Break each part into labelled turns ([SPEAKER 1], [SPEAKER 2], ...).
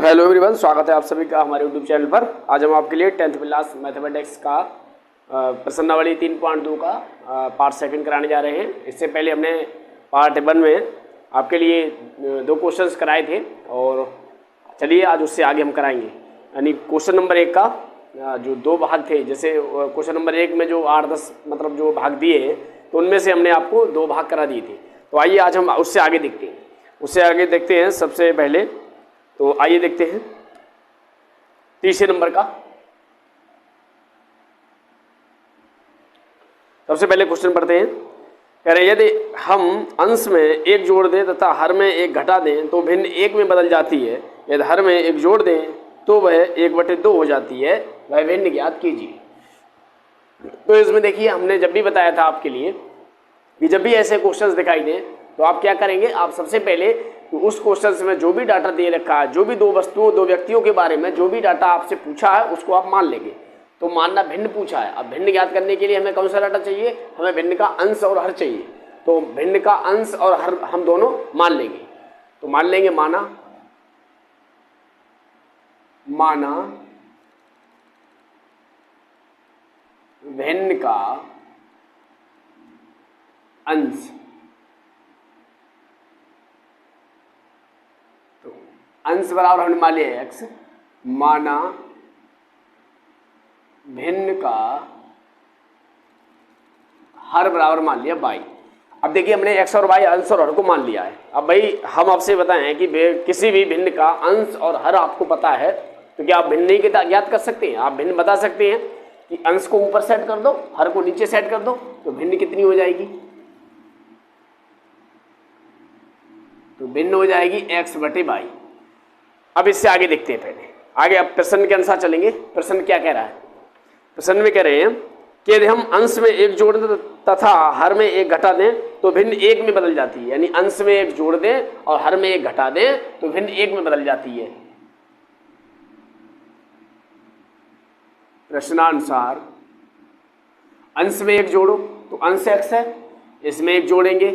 [SPEAKER 1] Hello everyone, स्वागत है आप सभी का हमारे यूट्यूब चैनल पर। आज हम आपके लिए 10th क्लास मैथमेटिक्स का प्रश्नावली 3.2 का पार्ट सेकंड कराने जा रहे हैं। इससे पहले हमने पार्ट 1 में आपके लिए 2 क्वेश्चंस कराए थे और चलिए आज उससे आगे हम कराएंगे। यानी क्वेश्चन नंबर 1 का जो 2 भाग थे, जैसे क्वेश्चन नंबर 1 में जो 8-10 मतलब जो भाग दिए हैं तो उनमें से हमने आपको 2 भाग करा दिए थे। तो आइए आज हम उससे आगे देखते हैं। सबसे पहले तो आइए देखते हैं तीसरे नंबर का। सबसे पहले क्वेश्चन पढ़ते हैं। कह रहे यदि हम अंश में 1 जोड़ दें तथा हर में 1 घटा दें तो भिन्न 1 में बदल जाती है। यदि हर में 1 जोड़ दें तो वह 1/2 हो जाती है। वह भिन्न ज्ञात कीजिए। तो इसमें देखिए, हमने जब भी बताया था आपके लिए कि जब भी ऐसे क्वेश्चंस दिखाई दें तो आप क्या करेंगे, आप सबसे पहले तो उस क्वेश्चन में जो भी डाटा दे रखा है, जो भी 2 वस्तुओं 2 व्यक्तियों के बारे में जो भी डाटा आपसे पूछा है उसको आप मान लेंगे। तो मानना भिन्न पूछा है, अब भिन्न ज्ञात करने के लिए हमें कौन सा डाटा चाहिए, हमें भिन्न का अंश और हर चाहिए। तो भिन्न का अंश और हर हम दोनों मान लेंगे। तो मान लेंगे माना भिन्न का अंश। अंश बराबर हमने मान लिया है x, माना भिन्न का हर बराबर मान लिया y। अब देखिए, हमने x और y अंश और हर को मान लिया है। अब भाई हम आपसे बताएं कि किसी भी भिन्न का अंश और हर आपको पता है तो क्या आप भिन्न नहीं ज्ञात कर सकते हैं? आप भिन्न बता सकते हैं कि अंश को ऊपर सेट कर दो, हर को नीचे सेट कर दो, तो भिन्न कितनी हो जाएगी? तो भिन्न हो जाएगी x/y। अब इससे आगे देखते हैं। पहले आगे अब प्रश्न के अनुसार चलेंगे। प्रश्न क्या कह रहा है? प्रश्न में कह रहे हैं कि यदि हम अंश में 1 जोड़ दें तथा हर में 1 घटा दें तो भिन्न 1 में बदल जाती है। यानी अंश में 1 जोड़ दें और हर में 1 घटा दें तो भिन्न 1 में बदल जाती है। प्रश्नानुसार अंश में 1 जोड़ो तो अंश x है, इसमें 1 जोड़ेंगे,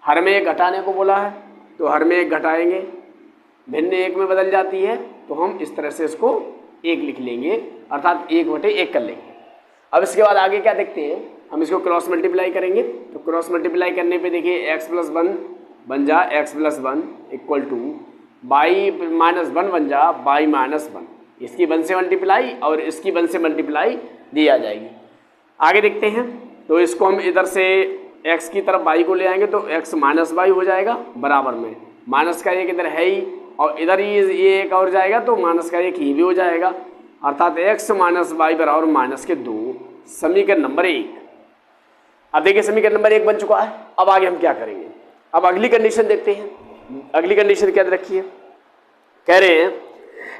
[SPEAKER 1] हर में 1 घटाने को बोला है तो हर में 1 घटाएंगे, भिन्न 1 में बदल जाती है तो हम इस तरह से इसको 1 लिख लेंगे, अर्थात 1/1 कर लेंगे। अब इसके बाद आगे क्या देखते हैं, हम इसको क्रॉस मल्टीप्लाई करेंगे। तो क्रॉस मल्टीप्लाई करने पे देखिए x+1 बन जा x+1 इक्वल टू y-1 बन जा y-1। इसकी 1 से मल्टीप्लाई और इसकी 1 से मल्टीप्लाई दी आ जाएगी। आगे देखते हैं। तो इसको हम इधर से x की तरफ y को ले आएंगे तो x-y हो जाएगा बराबर में, माइनस का 1 इधर है ही और इधर ही ये 1 और जाएगा तो माइनस का 1 ही भी हो जाएगा, अर्थात x-y बराबर -2। समीकरण नंबर 1। अब देखिए समीकरण नंबर 1 बन चुका है। अब आगे हम क्या करेंगे, अब अगली कंडीशन देखते हैं। अगली कंडीशन क्या रखी है? कह रहे हैं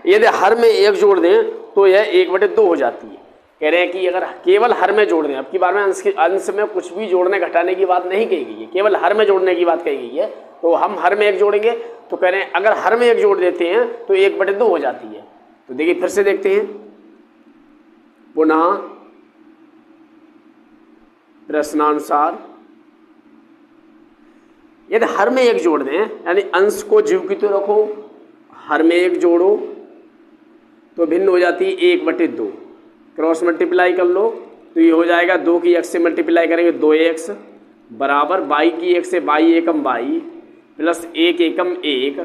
[SPEAKER 1] यदि हर में 1 जोड़ दें तो यह 1/2 हो जाती है। कह रहे हैं कि अगर केवल हर में जोड़ दें, अब की बार में अंश में कुछ भी जोड़ने घटाने की बात नहीं कही गई है, केवल हर में जोड़ने की बात कही गई है। तो हम हर में 1 जोड़ेंगे तो कह रहे हैं अगर हर में 1 जोड़ देते हैं तो 1/2 हो जाती है। तो देखिए फिर से देखते हैं पुनः प्रश्नानुसार यदि हर में 1 जोड़ दें, यानी अंश को जीवित रखो, हर में 1 जोड़ो तो भिन्न हो जाती है 1/2। क्रॉस मल्टीप्लाई कर लो तो ये हो जाएगा 2 की x से मल्टीप्लाई करेंगे 2x बराबर y की 1 से y एकम y प्लस 1 एकम 1,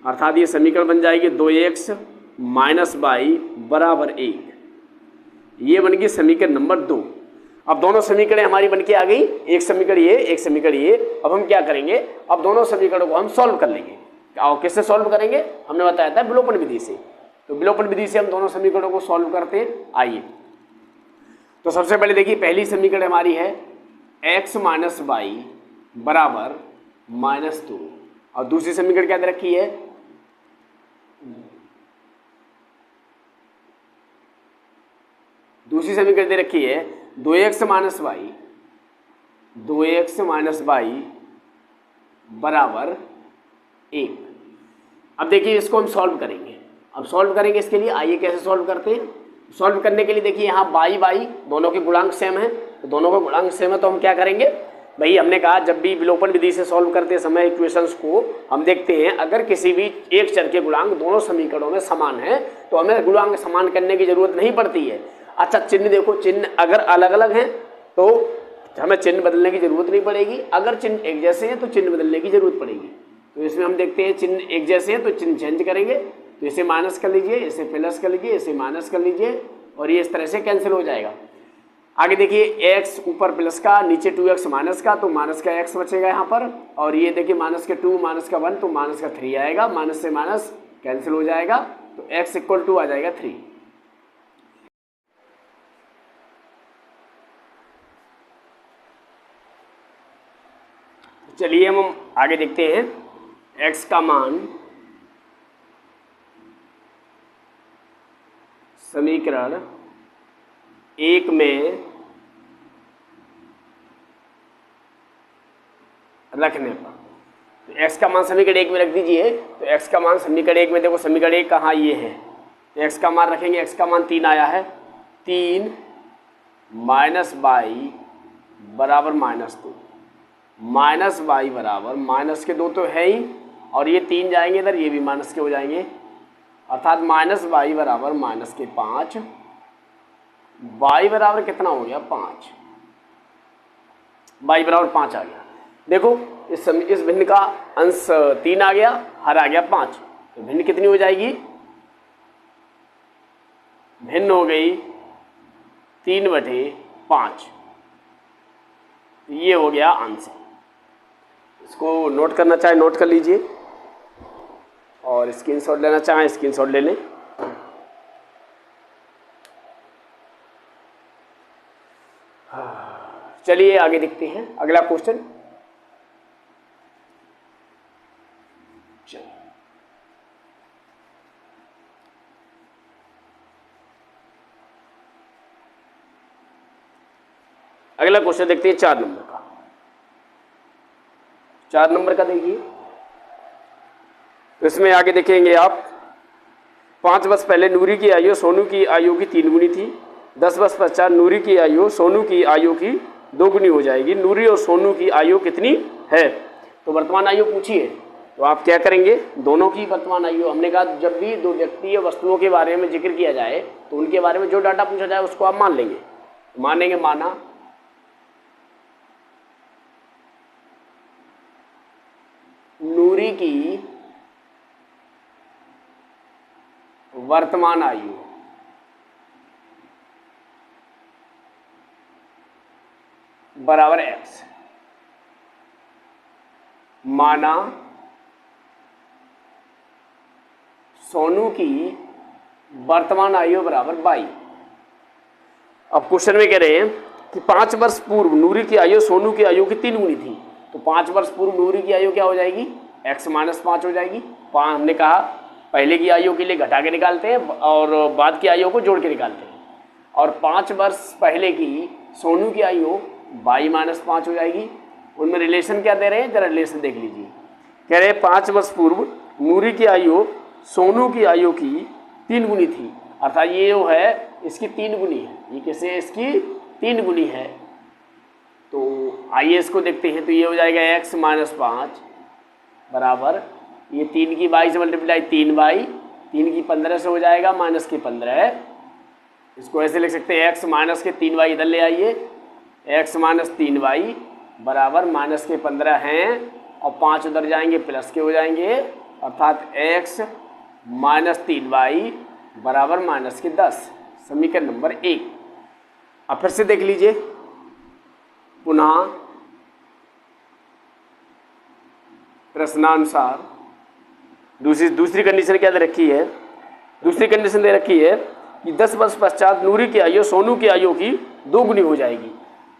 [SPEAKER 1] अर्थात ये समीकरण बन जाएगी 2x - y बराबर 1। ये बन गई समीकरण नंबर 2। अब दोनों समीकरण हमारी बन के आ गई, एक समीकरण ये, एक समीकरण ये। अब हम क्या करेंगे, अब दोनों समीकरणों को हम सॉल्व कर लेंगे। और किससे सॉल्व करेंगे? हमने बताया था विलोपन विधि से। तो विलोपन विधि से हम दोनों समीकरणों को सॉल्व करते हैं। आइए तो सबसे पहले देखिए, पहली समीकरण हमारी है x - y बराबर -2 और दूसरी समीकरण क्या दे रखी है? दूसरी समीकरण दे रखी है 2x - y बराबर 1। अब देखिए इसको हम सॉल्व करेंगे। अब सॉल्व करेंगे इसके लिए, आइए कैसे सॉल्व करते हैं। सॉल्व करने के लिए देखिए यहाँ y दोनों के गुणांक सेम है, तो दोनों का गुणांक सेम है तो हम क्या करेंगे, भाई हमने कहा जब भी विलोपन विधि से सॉल्व करते समय इक्वेशंस को हम देखते हैं, अगर किसी भी एक चर के गुणांक दोनों समीकरणों में समान है तो हमें गुणांक समान करने की जरूरत नहीं पड़ती है। अच्छा चिन्ह देखो, चिन्ह अगर अलग अलग हैं तो हमें चिन्ह बदलने की जरूरत नहीं पड़ेगी, अगर चिन्ह एक जैसे हैं तो चिन्ह बदलने की जरूरत पड़ेगी। तो इसमें हम देखते हैं चिन्ह एक जैसे हैं तो चिन्ह चेंज करेंगे, तो इसे माइनस कर लीजिए, इसे प्लस कर लीजिए, इसे माइनस कर लीजिए और ये इस तरह से कैंसिल हो जाएगा। आगे देखिए x ऊपर प्लस का, नीचे 2x माइनस का, तो माइनस का x बचेगा यहाँ पर, और ये देखिए माइनस का 2 माइनस का 1 तो माइनस का 3 आएगा, माइनस से माइनस कैंसिल हो जाएगा, तो x इक्वल टू आ जाएगा 3। चलिए हम आगे देखते हैं x का मान समीकरण 1 में रखने पर, तो x का मान समीकरण 1 में रख दीजिए। तो x का मान समीकरण 1 में देखो, समीकरण 1 कहाँ ये है, तो x का मान रखेंगे, x का मान 3 आया है, 3 माइनस बाई बराबर -2, माइनस बाई बराबर माइनस के 2 तो है ही, और ये 3 जाएंगे इधर, ये भी माइनस के हो जाएंगे, अर्थात माइनस बाई बराबर माइनस के 5, बाई बराबर कितना हो गया 5, बाई बराबर 5 आ गया। देखो इस भिन्न का अंश 3 आ गया, हर आ गया 5, तो भिन्न कितनी हो जाएगी, भिन्न हो गई 3/5, ये हो गया आंसर। इसको नोट करना चाहे नोट कर लीजिए, और स्क्रीनशॉट लेना चाहें स्क्रीनशॉट ले लें। चलिए आगे देखते हैं अगला क्वेश्चन। अगला क्वेश्चन देखते हैं 4 नंबर का। 4 नंबर का देखिए, तो इसमें आगे देखेंगे आप 5 वर्ष पहले नूरी की आयु सोनू की आयु की 3 गुनी थी, 10 वर्ष पश्चात नूरी की आयु सोनू की आयु की 2 गुनी हो जाएगी, नूरी और सोनू की आयु कितनी है। तो वर्तमान आयु पूछी है, तो आप क्या करेंगे, दोनों की वर्तमान आयु, हमने कहा जब भी दो व्यक्ति या वस्तुओं के बारे में जिक्र किया जाए तो उनके बारे में जो डाटा पूछा जाए उसको आप मान लेंगे। मानेंगे, माना नूरी की वर्तमान आयु बराबर x, माना सोनू की वर्तमान आयु बराबर 22। अब क्वेश्चन में कह रहे हैं कि 5 वर्ष पूर्व नूरी की आयु सोनू की आयु की 3 गुनी थी, तो 5 वर्ष पूर्व नूरी की आयु क्या हो जाएगी, x - 5 हो जाएगी। हमने कहा पहले की आयु के लिए घटा के निकालते हैं और बाद की आयु को जोड़ के निकालते हैं, और 5 वर्ष पहले की सोनू की आयु 22 - 5 हो जाएगी। उनमें रिलेशन क्या दे रहे हैं, जरा रिलेशन देख लीजिए। कह रहे हैं 5 वर्ष पूर्व नूरी की आयु सोनू की आयु की 3 गुनी थी, अर्थात ये जो है इसकी 3 गुनी है, ये कैसे इसकी 3 गुनी है। तो आइए इसको देखते हैं, तो ये हो जाएगा x - 5 बराबर ये 3 की 22 से मल्टीप्लाई 3y, 3 की 15 से हो जाएगा माइनस की 15। इसको ऐसे लिख सकते हैं x माइनस के 3y इधर ले आइए, x - 3y बराबर माइनस के 15 हैं और 5 उधर जाएंगे प्लस के हो जाएंगे, अर्थात x - 3y बराबर माइनस के 10, समीकरण नंबर 1। अब फिर से देख लीजिए पुनः प्रश्नानुसार दूसरी कंडीशन क्या दे रखी है, दूसरी कंडीशन दे रखी है कि 10 वर्ष पश्चात नूरी की आयु सोनू की आयु की 2 गुनी हो जाएगी।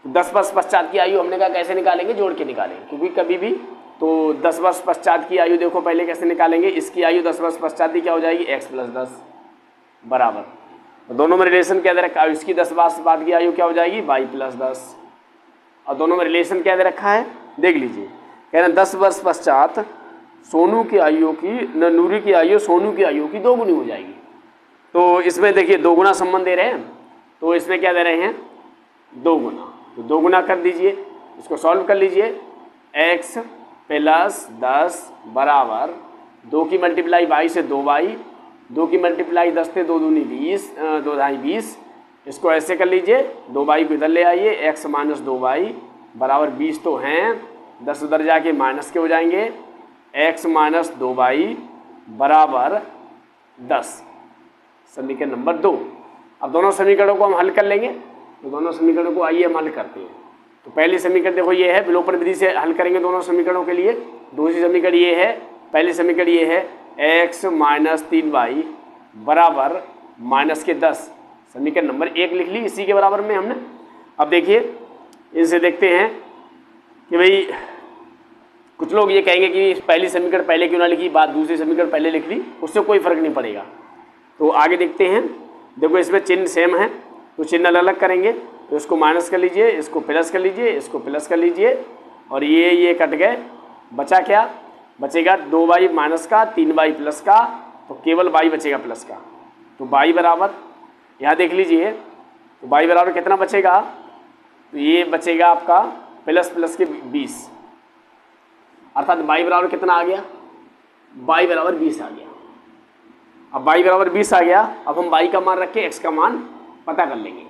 [SPEAKER 1] 10 वर्ष पश्चात की आयु हमने कहा कैसे निकालेंगे, जोड़ के निकालेंगे, क्योंकि कभी भी तो 10 वर्ष पश्चात की आयु देखो पहले कैसे निकालेंगे, इसकी आयु 10 वर्ष पश्चात की क्या हो जाएगी, x + 10 बराबर, तो दोनों में रिलेशन क्या दे रखा है, इसकी 10 वर्ष बाद की आयु क्या हो जाएगी, y + 10, और दोनों में रिलेशन क्या दे रखा है देख लीजिए। कह रहे हैं 10 वर्ष पश्चात सोनू की आयु की नूरी की आयु सोनू की आयु की 2 गुनी हो जाएगी। तो इसमें देखिए 2 गुना संबंध दे रहे हैं, तो इसमें क्या दे रहे हैं 2 गुना, तो 2 गुना कर दीजिए। इसको सॉल्व कर लीजिए। x प्लस 10 बराबर 2 की मल्टीप्लाई बाई से 2y, 2 की मल्टीप्लाई 10 से 2 दूनी 20, 2 ढाई 20। इसको ऐसे कर लीजिए, 2y को इधर ले आइए, x माइनस 2y बराबर 20 तो हैं, 10 उधर जाके माइनस के हो जाएंगे, x माइनस 2y बराबर 10। समीकरण नंबर 2। अब दोनों समीकरणों को हम हल कर लेंगे। तो दोनों समीकरणों को आइए हम हल करते हैं। तो पहली समीकरण देखो ये है, विलोपन विधि से हल करेंगे दोनों समीकरणों के लिए। दूसरी समीकरण ये है, पहली समीकरण ये है x माइनस 3y बराबर माइनस के 10। समीकरण नंबर 1 लिख ली इसी के बराबर में हमने। अब देखिए इनसे देखते हैं कि भाई कुछ लोग ये कहेंगे कि पहली समीकरण पहले क्यों ना लिखी, बात दूसरी समीकरण पहले लिख ली, उससे कोई फर्क नहीं पड़ेगा। तो आगे देखते हैं। देखो इसमें चिन्ह सेम है तो चिन्ह अलग अलग करेंगे। तो इसको माइनस कर लीजिए, इसको प्लस कर लीजिए, इसको प्लस कर लीजिए और ये कट गए। बचा क्या? बचेगा 2y माइनस का, 3y प्लस का, तो केवल y बचेगा प्लस का। तो y बराबर यहाँ देख लीजिए, तो y बराबर कितना बचेगा? तो ये बचेगा आपका प्लस प्लस के 20, अर्थात y बराबर कितना आ गया? y बराबर 20 आ गया। अब y बराबर 20 आ गया। अब हम y का मान रख के x का मान पता कर लेंगे।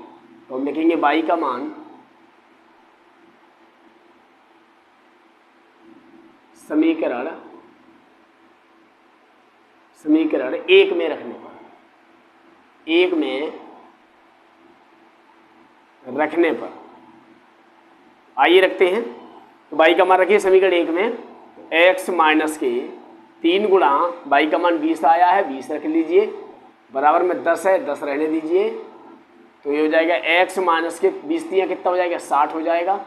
[SPEAKER 1] तो हम लिखेंगे y का मान समीकरण 1 में रखने पर, 1 में रखने पर आइए रखते हैं। तो y का मान रखिए समीकरण 1 में, x माइनस के 3 गुणा y का मान 20 आया है, 20 रख लीजिए, बराबर में 10 है, 10 रहने दीजिए। तो ये हो जाएगा x माइनस के 20 दिया कितना हो जाएगा? 60 हो जाएगा।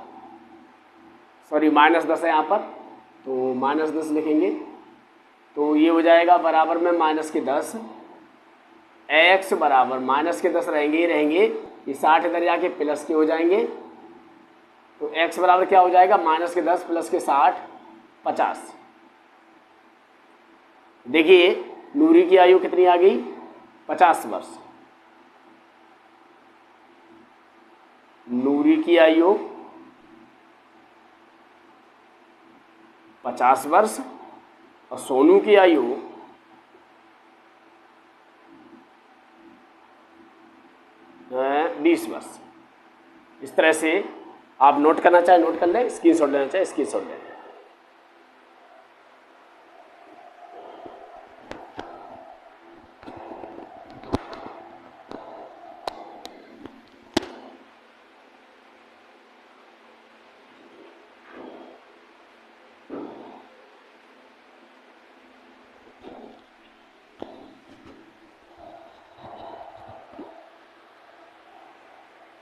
[SPEAKER 1] सॉरी माइनस 10 है यहाँ पर, तो माइनस 10 लिखेंगे। तो ये हो जाएगा बराबर में माइनस के 10, x बराबर माइनस के 10 रहेंगे, ये 60 इधर जाके प्लस के हो जाएंगे। तो x बराबर क्या हो जाएगा? माइनस के 10 प्लस के 60, 50। देखिए नूरी की आयु कितनी आ गई? 50 वर्ष। नूरी की आयु 50 वर्ष और सोनू की आयु 20 वर्ष। इस तरह से आप नोट करना चाहे नोट कर लें, स्क्रीनशॉट लेना चाहे स्क्रीनशॉट ले लें।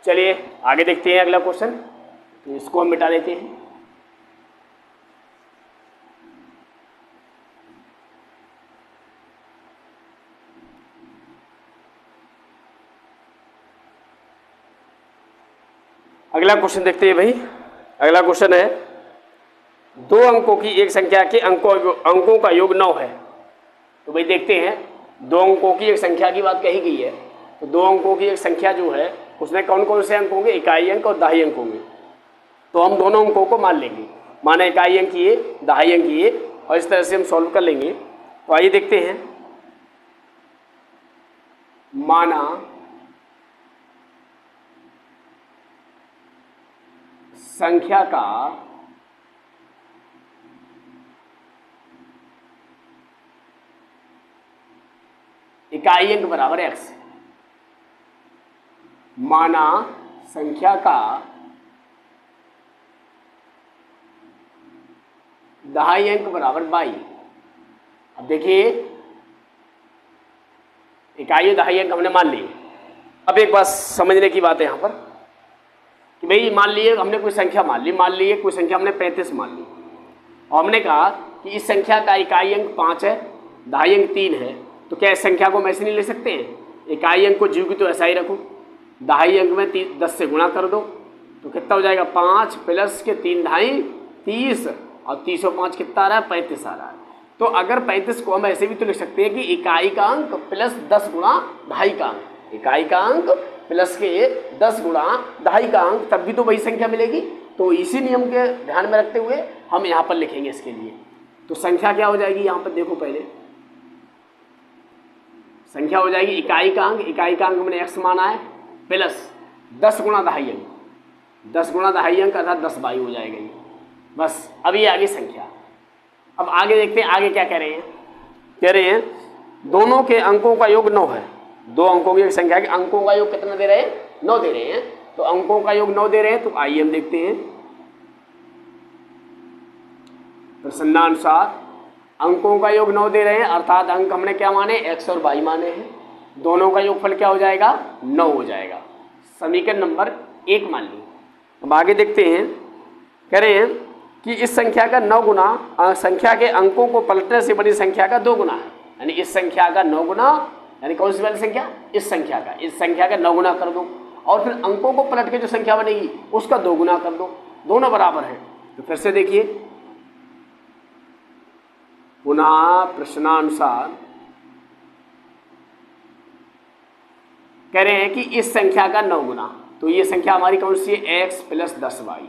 [SPEAKER 1] चलिए आगे देखते हैं अगला क्वेश्चन। तो इसको हम मिटा लेते हैं। अगला क्वेश्चन देखते हैं भाई। अगला क्वेश्चन है 2 अंकों की एक संख्या के अंकों का योग 9 है। तो भाई देखते हैं 2 अंकों की एक संख्या की बात कही गई है। तो 2 अंकों की एक संख्या जो है उसमें कौन कौन से अंक होंगे? इकाई अंक और दहाई अंक होंगे। तो हम दोनों अंकों को मान लेंगे, माना इकाई अंक ये, दहाई अंक ये, और इस तरह से हम सॉल्व कर लेंगे। तो आइए देखते हैं। माना संख्या का इकाई अंक बराबर x, माना संख्या का दहाई अंक बराबर y। अब देखिए इकाई और दहाई अंक हमने मान लिए। अब एक बात समझने की बात है यहाँ पर कि भाई मान लिए हमने कोई संख्या मान लिए कोई संख्या हमने 35 मान ली, और हमने कहा कि इस संख्या का इकाई अंक 5 है, दहाई अंक 3 है। तो क्या इस संख्या को हम ऐसे नहीं ले सकते हैं? इकाई अंक को जीव की तो ऐसा ही रखो, दहाई अंक में 10 से गुणा कर दो, तो कितना हो जाएगा? 5 प्लस के 3 ढाई 30, और 30 और 5 कितना आ रहा है? 35 आ रहा है। तो अगर 35 को हम ऐसे भी तो लिख सकते हैं कि इकाई का अंक प्लस 10 गुणा ढाई का अंक, इकाई का अंक प्लस के 10 गुणा ढाई का अंक, तब भी तो वही संख्या मिलेगी। तो इसी नियम के ध्यान में रखते हुए हम यहाँ पर लिखेंगे इसके लिए। तो संख्या क्या हो जाएगी यहाँ पर देखो, पहले संख्या हो जाएगी इकाई का अंक हमने x माना है प्लस 10 गुणा दहाई अंक, 10 गुणा दहाई अंक अर्थात 10 बाई हो जाएगा ये। बस अब ये आगे संख्या। अब आगे देखते हैं आगे क्या कह रहे हैं। कह रहे हैं दोनों के अंकों का योग 9 है। दो अंकों की संख्या के अंकों का योग कितना दे रहे हैं? 9 दे रहे हैं। तो अंकों का योग 9 दे रहे हैं, तो आइए हम देखते हैं। प्रसन्नानुसार अंकों का योग 9 दे रहे हैं, अर्थात अंक हमने क्या माने? x और y माने हैं। दोनों का योगफल क्या हो जाएगा? 9 हो जाएगा। समीकरण नंबर 1 मान ली। अब आगे देखते हैं। कह रहे हैं कि इस संख्या का 9 गुना संख्या के अंकों को पलटने से बड़ी संख्या का 2 गुना है। यानी इस संख्या का 9 गुना, यानी कौन सी वाली संख्या? इस संख्या का 9 गुना कर दो, और फिर अंकों को पलट के जो संख्या बनेगी उसका 2 गुना कर दो, दोनों बराबर है। तो फिर से देखिए, पुनः प्रश्नानुसार कह रहे हैं कि इस संख्या का 9 गुना, तो ये संख्या हमारी कौन सी है? x plus 10y।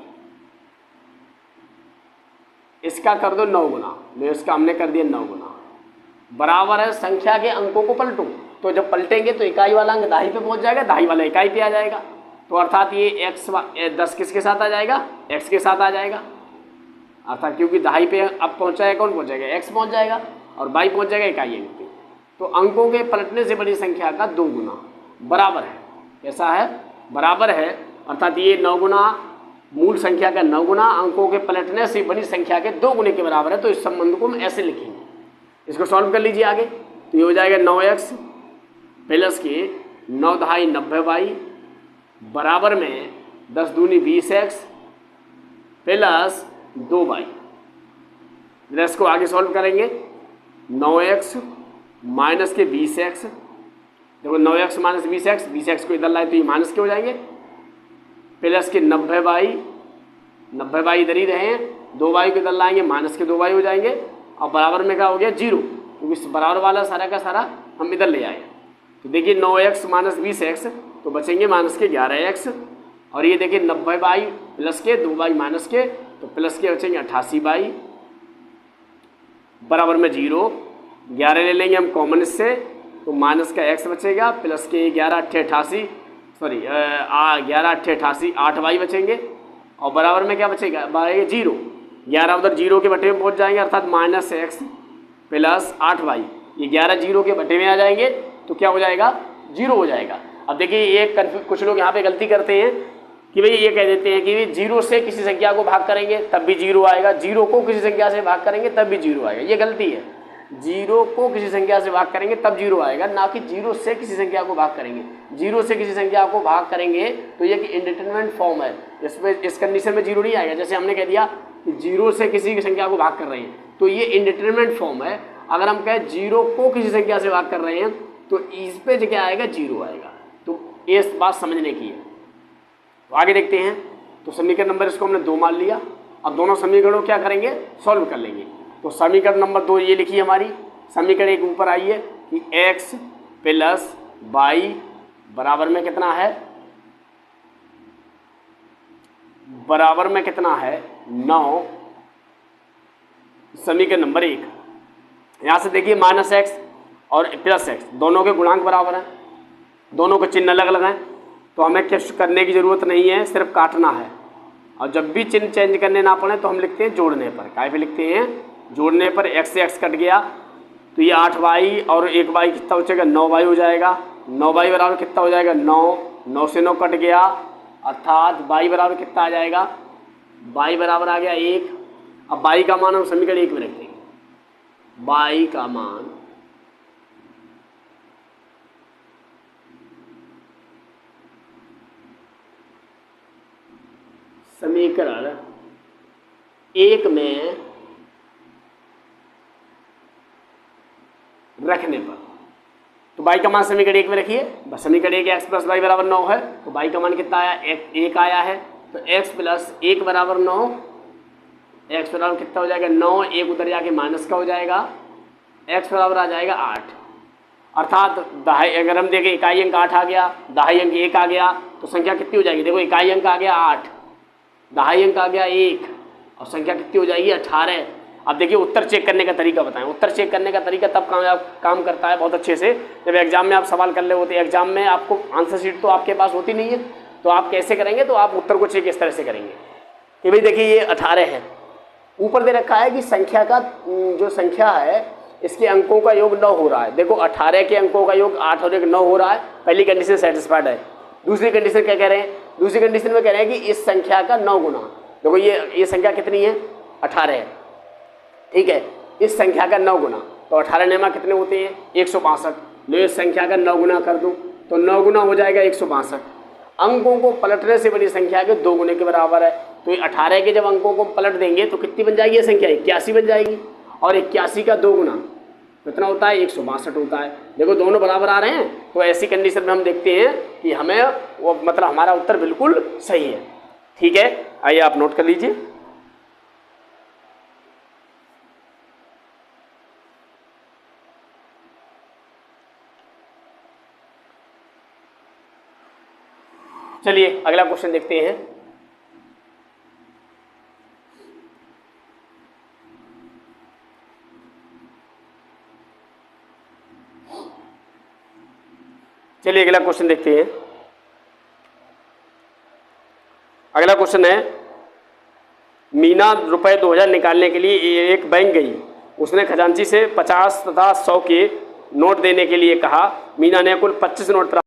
[SPEAKER 1] इसका कर दो 9 गुना, इसका हमने कर दिया 9 गुना, बराबर है संख्या के अंकों को पलटो। तो जब पलटेंगे तो इकाई वाला अंक दाही पे पहुंच जाएगा, दाही वाला इकाई पे आ जाएगा। तो अर्थात ये x 10 किसके साथ आ जाएगा? x के साथ आ जाएगा। अर्थात क्योंकि दाही पे अब पहुंचाएगा, कौन पहुंचाएगा? x पहुंच जाएगा, और y पहुंच जाएगा इकाई अंक पे। तो अंकों के पलटने से बड़ी संख्या का 2 गुना बराबर है। कैसा है? बराबर है। अर्थात ये 9 गुना मूल संख्या का 9 गुना अंकों के पलटने से बड़ी संख्या के 2 गुने के बराबर है। तो इस संबंध को हम ऐसे लिखेंगे। इसको सॉल्व कर लीजिए आगे। तो ये हो जाएगा 9x प्लस के 9 दहाई 90y बराबर में 10 दूनी 20x प्लस 2y। इसको आगे सॉल्व करेंगे। 9x माइनस के 20x, देखो 9x माइनस 20x, 20x को इधर लाए तो ये माइनस के हो जाएंगे, प्लस के 90y, 90y इधर ही रहे हैं, 2y को इधर लाएंगे, माइनस के 2y हो जाएंगे, और बराबर में क्या हो गया? 0, क्योंकि इस बराबर वाला सारा का सारा हम इधर ले आए। तो देखिए 9x माइनस 20x, तो बचेंगे माइनस के 11x, और ये देखिए 90y प्लस के 2y माइनस के, तो प्लस के बचेंगे 88y बराबर में 0। 11 ले लेंगे हम कॉमन इससे, तो माइनस का x बचेगा, प्लस के 11 8 88, सॉरी 11 8 88 8y बचेंगे, और बराबर में क्या बचेगा? 0। 11 उधर 0 के बटे में पहुंच जाएंगे, अर्थात माइनस x प्लस 8y। ये 11 0 के बटे में आ जाएंगे, तो क्या हो जाएगा? 0 हो जाएगा। अब देखिए कुछ लोग यहाँ पे गलती करते हैं कि भाई ये कह देते हैं कि 0 से किसी संख्या को भाग करेंगे तब भी 0 आएगा, 0 को किसी संख्या से भाग करेंगे तब भी 0 आएगा। ये गलती है। 0 को किसी संख्या से भाग करेंगे तब 0 आएगा, ना कि 0 से किसी संख्या को भाग करेंगे। 0 से किसी संख्या को भाग करेंगे तो ये कि इंडिटरमिनेट फॉर्म है, इसमें इस कंडीशन में 0 नहीं आएगा। जैसे हमने कह दिया कि 0 से किसी की संख्या को भाग कर रहे हैं, तो ये इंडिटरमिनेट फॉर्म है। अगर हम कहें 0 को किसी संख्या से भाग कर रहे हैं तो इस पे क्या आएगा? 0 आएगा। तो ये बात समझने की है। तो आगे देखते हैं। तो समीकरण नंबर इसको हमने 2 मान लिया। अब दोनों समीकरणों क्या करेंगे? सॉल्व कर लेंगे। तो समीकरण नंबर 2 ये लिखी हमारी। समीकरण एक ऊपर आई है कि x प्लस y बराबर में कितना है? बराबर में कितना है? 9। समीकरण नंबर 1। यहाँ से देखिए माइनस x और प्लस x दोनों के गुणांक बराबर हैं, दोनों के चिन्ह अलग अलग हैं, तो हमें कुछ करने की ज़रूरत नहीं है, सिर्फ काटना है। और जब भी चिन्ह चेंज करने ना पड़े तो हम लिखते हैं जोड़ने पर। काय पे लिखते हैं? जोड़ने पर। x से x कट गया तो ये 8y और 1y कितना बचेगा? 9y हो जाएगा। 9y बराबर कितना हो जाएगा? 9। 9 से 9 कट गया, अर्थात y बराबर कितना आ जाएगा? y बराबर आ गया 1। अब y का मान हम समीकरण 1 में रख देंगे। y का मान समीकरण 1 में रखने पर, तो y का मान समीकरण 1 में रखिए। बस समीकरण 1 x प्लस वाई बराबर 9 है, तो y का मान कितना आया? 1 आया है। तो x प्लस 1 बराबर 9, x बराबर कितना हो जाएगा? 9। 1 उधर जाके माइनस का हो जाएगा, x बराबर आ जाएगा 8। अर्थात दहाई, अगर हम देखें इकाई अंक 8 आ गया, दहाई अंक 1 आ गया, तो संख्या कितनी हो जाएगी? देखो इकाई अंक आ गया 8, 2.5 अंक आ गया 1, और संख्या कितनी हो जाएगी 18। अब देखिए उत्तर चेक करने का तरीका बताएं। उत्तर चेक करने का तरीका तब काम करता है बहुत अच्छे से जब एग्जाम में आप सवाल कर रहे होते हैं। एग्जाम में आपको आंसर शीट तो आपके पास होती नहीं है, तो आप कैसे करेंगे, तो आप उत्तर को चेक इस तरह से करेंगे कि भाई देखिए ये 18 है, ऊपर दे रखा है कि संख्या का जो संख्या है इसके अंकों का योग 9 हो रहा है। देखो 18 के अंकों का योग 8 और 1 9 हो रहा है, पहली कंडीशन सेटिस्फाइड है। दूसरी कंडीशन क्या कह रहे हैं, दूसरी कंडीशन में कह रहे हैं कि इस संख्या का 9 गुना, देखो ये संख्या कितनी है 18 है, ठीक है, इस संख्या का 9 गुना, तो 18 नेमा कितने होते हैं 162। लो इस संख्या का 9 गुना कर दूं तो 9 गुना हो जाएगा 162। अंकों को पलटने से बड़ी संख्या के 2 गुने के बराबर है, तो 18 के जब अंकों को पलट देंगे तो कितनी बन जाएगी ये संख्या 81 बन जाएगी, और 81 का 2 गुना कितना होता है 162 होता है। देखो दोनों बराबर आ रहे हैं, तो ऐसी कंडीशन में हम देखते हैं कि हमें वो मतलब हमारा उत्तर बिल्कुल सही है। ठीक है, आइए आप नोट कर लीजिए। चलिए अगला क्वेश्चन देखते हैं। चलिए अगला क्वेश्चन देखते हैं। अगला क्वेश्चन है, मीना रुपए 2000 निकालने के लिए एक बैंक गई। उसने खजांची से 50 तथा 100 के नोट देने के लिए कहा। मीना ने कुल 25 नोट प्राप्त